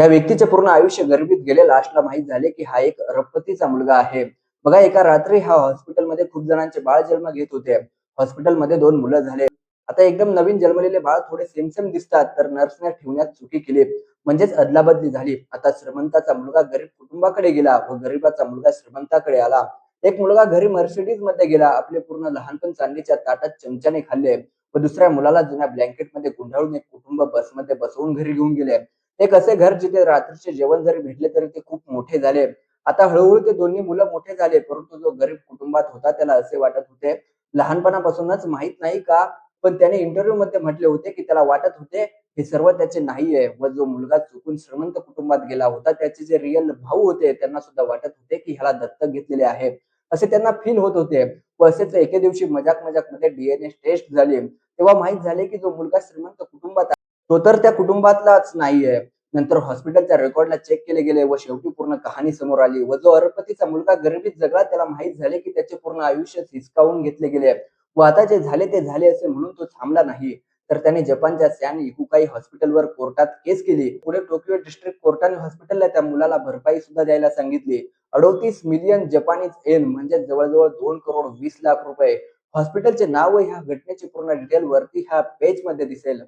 या व्यक्तीचे पूर्ण आयुष्य गरिबीत गेले. लास्टला माहीत झाले, की हा एक अरबपतीचा मुलगा आहे. बघा एका रात्री हा हॉस्पिटलमध्ये खूप जणांचे बाळ जन्म घेत होते. हॉस्पिटलमध्ये 2 मुलं झाले. आता एकदम नवीन जन्मलेले बाळ थोडे सेम दिसतात, तर नर्सने ठेवण्यात चुकी केली. म्हणजेच अदलाबदली झाली. आता श्रीमंताचा मुलगा गरीब कुटुंबाकडे गेला व गरिबाचा मुलगा श्रीमंताकडे आला. एक मुलगा घरी मर्सिडीजमध्ये गेला. आपले पूर्ण लहानपण चांदीच्या ताटात चमच्याने खाल्ले व दुसऱ्या मुलाला जुन्या ब्लँकेटमध्ये गुंडाळून एक कुटुंब बसमध्ये बसवून घरी घेऊन गेले. एक असे घर जिथे रात्रीचे जेवण जरी भेटले तरी ते खूप मोठे झाले. आता हळू-हळू ते दोन्ही मुलं मोठे झाले, परंतु जो गरीब कुटुंबात होता त्याला असे वाटत होते, लहानपणापासूनच माहीत नाही का, पण त्याने इंटरव्ह्यूमध्ये म्हटले होते, की त्याला वाटत होते हे सर्व त्याचे नाहीये व जो मुलगा चुकून श्रीमंत कुटुंबात गेला होता, त्याचे जे रिअल भाऊ होते त्यांना सुद्धा वाटत होते, की ह्याला दत्तक घेतलेले आहे. असे त्यांना फील होत होते व असेच एके दिवशी मजाक-मजाकमध्ये डीएनए टेस्ट झाली. तेव्हा माहीत झाले, की जो मुलगा श्रीमंत कुटुंबात तो तर त्या कुटुंबातलाच नाहीये. नंतर हॉस्पिटलच्या रेकॉर्डला चेक केले गेले व शेवटी पूर्ण कहाणी समोर आली व जो अरबपतीचा मुलगा गरिबीत जगला त्याला माहीत झाले, की त्याचे पूर्ण आयुष्य हिसकावून घेतले गेले व आता जे झाले ते झाले असे म्हणून तो थांबला नाही. तर त्याने जपानच्या सॅन इकुकाई हॉस्पिटलवर कोर्टात केस केली. पुढे टोकियो डिस्ट्रिक्ट कोर्टाने हॉस्पिटलला त्या मुलाला भरपाई सुद्धा द्यायला सांगितली. 38 मिलियन जपानीज येन म्हणजे जवळ-जवळ 2 करोड 20 लाख रुपये. हॉस्पिटलचे नाव व ह्या घटनेची पूर्ण डिटेल वरती ह्या पेजमध्ये दिसेल.